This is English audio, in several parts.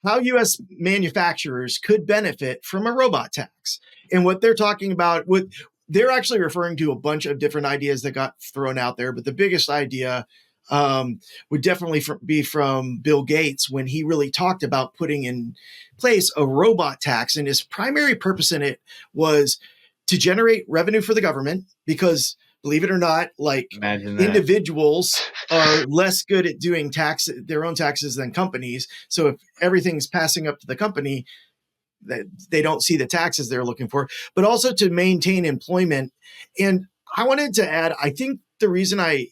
how U.S. manufacturers could benefit from a robot tax. And what they're talking about, they're actually referring to a bunch of different ideas that got thrown out there. But the biggest idea would definitely be from Bill Gates when he really talked about putting in place a robot tax. And his primary purpose in it was to generate revenue for the government because, believe it or not, like individuals are less good at doing their own taxes than companies. So if everything's passing up to the company, they don't see the taxes they're looking for, but also to maintain employment. And I wanted to add, I think the reason I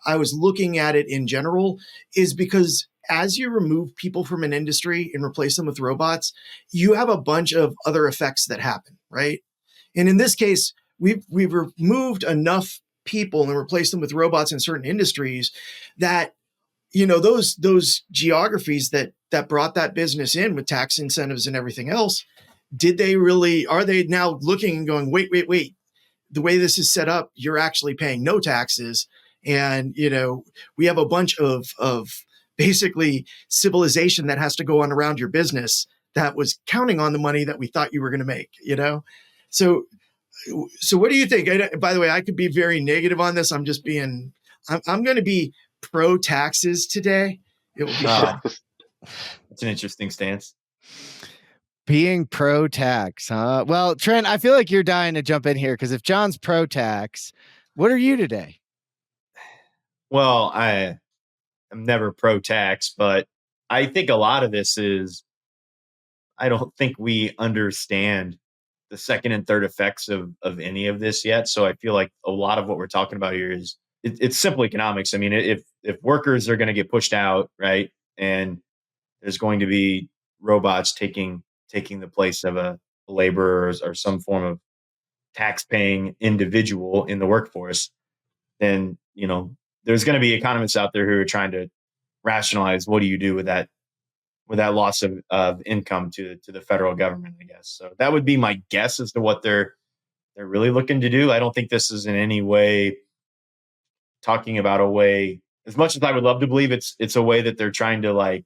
was looking at it in general is because as you remove people from an industry and replace them with robots, you have a bunch of other effects that happen, right? And in this case, we've removed enough people and replaced them with robots in certain industries that, you know, those geographies that brought that business in with tax incentives and everything else, are they now looking and going, wait, the way this is set up, you're actually paying no taxes. And, you know, we have a bunch of basically civilization that has to go on around your business that was counting on the money that we thought you were going to make, you know? So what do you think? By the way, I could be very negative on this. I'm going to be pro taxes today. It will be fun. It's an interesting stance. Being pro tax, huh? Well, Trent, I feel like you're dying to jump in here because if John's pro tax, what are you today? Well, I'm never pro tax, but I think a lot of this is, I don't think we understand the second and third effects of any of this yet. So I feel like a lot of what we're talking about here is it's simple economics. I mean, if workers are going to get pushed out, right, and there's going to be robots taking the place of a laborer or some form of tax-paying individual in the workforce, then, you know, there's going to be economists out there who are trying to rationalize what do you do with that loss of income to the federal government, I guess. So that would be my guess as to what they're really looking to do. I don't think this is in any way talking about a way, as much as I would love to believe it's a way that they're trying to like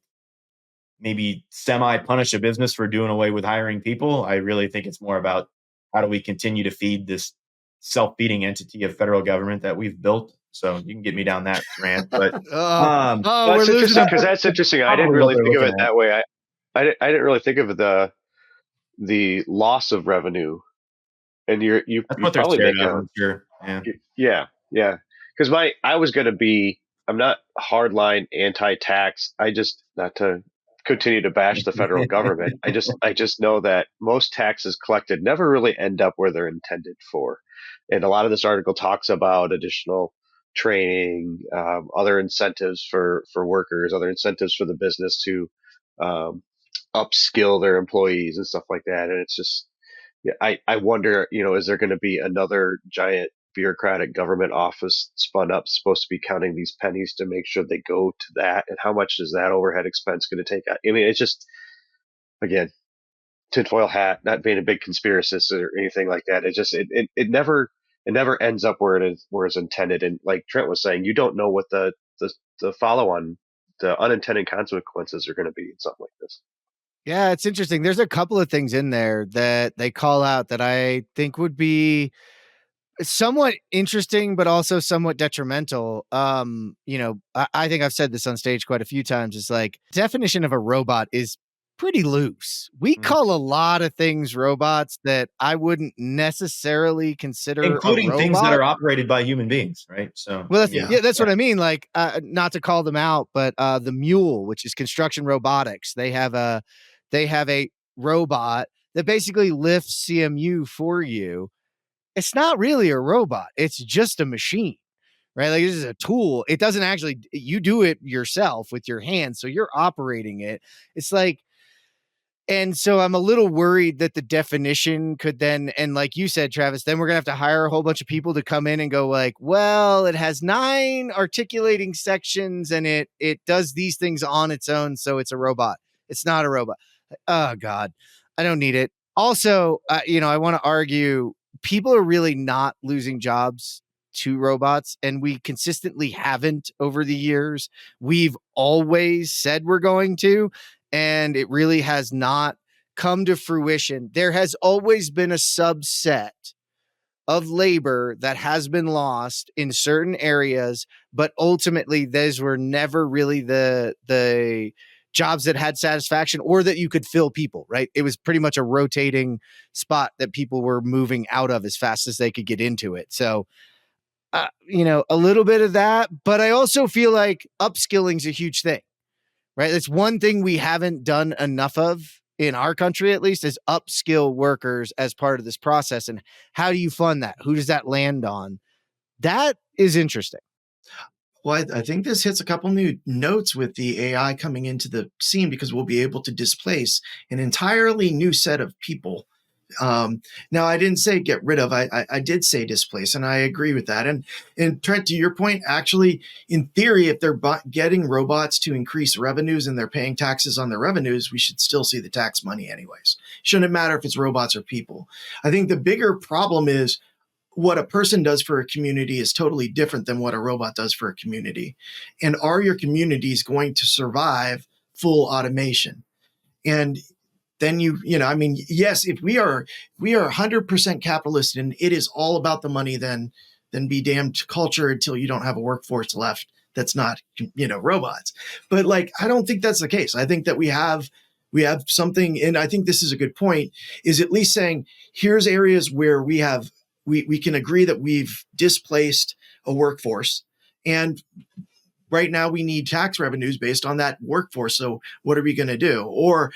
maybe semi-punish a business for doing away with hiring people. I really think it's more about how do we continue to feed this self-feeding entity of federal government that we've built. So you can get me down that rant, but that's interesting because that's interesting. I didn't really think of it that way. I didn't really think of the loss of revenue, and you probably make sure. Yeah. Because I was going to be, I'm not hardline anti-tax. I just, not to continue to bash the federal government. I just know that most taxes collected never really end up where they're intended for. And a lot of this article talks about additional training, other incentives for workers, other incentives for the business to upskill their employees and stuff like that. And it's just, I wonder, you know, is there going to be another giant bureaucratic government office spun up supposed to be counting these pennies to make sure they go to that, and how much is that overhead expense going to take out? I mean, it's just, again, tinfoil hat, not being a big conspiracist or anything like that. It just it never ends up where it's intended. And like Trent was saying, you don't know what the follow on, the unintended consequences are going to be in something like this. Yeah, it's interesting. There's a couple of things in there that they call out that I think would be somewhat interesting, but also somewhat detrimental. You know, I think I've said this on stage quite a few times. It's like, definition of a robot is pretty loose. We call a lot of things robots that I wouldn't necessarily consider, including things that are operated by human beings, right? So, well, that's what I mean. Like, not to call them out, but the Mule, which is Construction Robotics, they have a robot that basically lifts CMU for you. It's not really a robot. It's just a machine, right? Like, this is a tool. It doesn't actually, you do it yourself with your hands. So you're operating it. It's like, and so I'm a little worried that the definition could then, and like you said, Travis, then we're gonna have to hire a whole bunch of people to come in and go like, well, it has 9 articulating sections and it does these things on its own. So it's a robot. It's not a robot. Oh God, I don't need it. Also, you know, I want to argue people are really not losing jobs to robots, and we consistently haven't over the years. We've always said we're going to. and it really has not come to fruition. There has always been a subset of labor that has been lost in certain areas, but ultimately those were never really the jobs that had satisfaction or that you could fill people, right? It was pretty much a rotating spot that people were moving out of as fast as they could get into it. So, a little bit of that, but I also feel like upskilling is a huge thing, right? It's one thing we haven't done enough of in our country, at least, is upskill workers as part of this process. And how do you fund that? Who does that land on? That is interesting. Well, I think this hits a couple new notes with the AI coming into the scene, because we'll be able to displace an entirely new set of people. Now, I didn't say get rid of. I did say displace, and I agree with that. And Trent, to your point, actually, in theory, if they're getting robots to increase revenues and they're paying taxes on their revenues, we should still see the tax money anyways. Shouldn't matter if it's robots or people. I think the bigger problem is what a person does for a community is totally different than what a robot does for a community. And are your communities going to survive full automation? And then yes, if we are 100% capitalist and it is all about the money, then be damned culture until you don't have a workforce left that's not, robots. But I don't think that's the case. I think that we have something, and I think this is a good point, is at least saying, here's areas where we can agree that we've displaced a workforce, and right now we need tax revenues based on that workforce. So what are we going to do? Or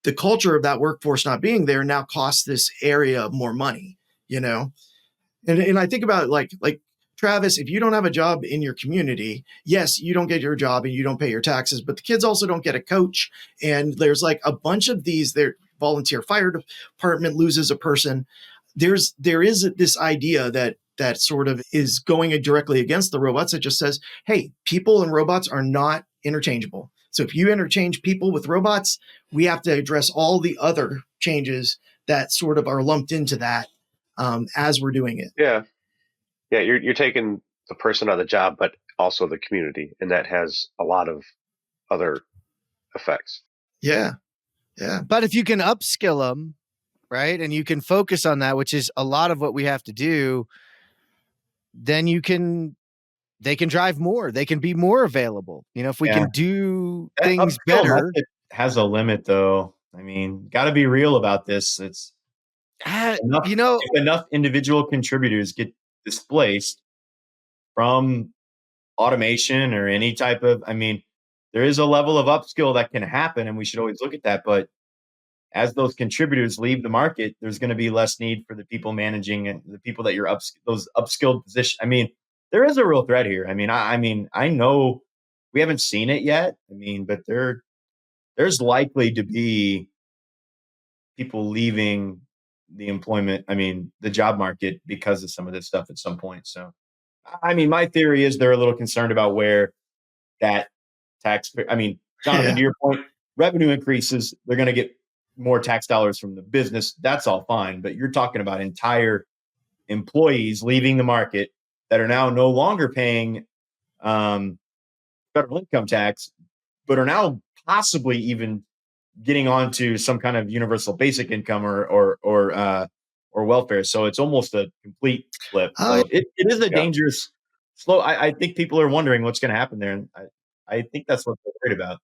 the culture of that workforce not being there now costs this area more money, And I think about like Travis, if you don't have a job in your community, yes, you don't get your job and you don't pay your taxes, but the kids also don't get a coach. And there's a bunch of these, their volunteer fire department loses a person. There is this idea that sort of is going directly against the robots, that just says, hey, people and robots are not interchangeable. So if you interchange people with robots, we have to address all the other changes that sort of are lumped into that as we're doing it. Yeah. You're taking the person on the job, but also the community, and that has a lot of other effects. Yeah. But if you can upskill them, right, and you can focus on that, which is a lot of what we have to do, then they can drive more. They can be more available. If we can do things better. It has a limit, though. I mean, got to be real about this. It's if enough individual contributors get displaced from automation or any type of, there is a level of upskill that can happen, and we should always look at that. But as those contributors leave the market, there's going to be less need for the people managing and the people that you're those upskilled positions. There is a real threat here. I know we haven't seen it yet. But there's likely to be people leaving the employment, the job market because of some of this stuff at some point. So, my theory is they're a little concerned about where that Jonathan, to your point, revenue increases, they're going to get more tax dollars from the business. That's all fine. But you're talking about entire employees leaving the market that are now no longer paying federal income tax, but are now possibly even getting onto some kind of universal basic income or welfare. So it's almost a complete flip. It is a dangerous slow. I think people are wondering what's going to happen there. And I think that's what they're worried about.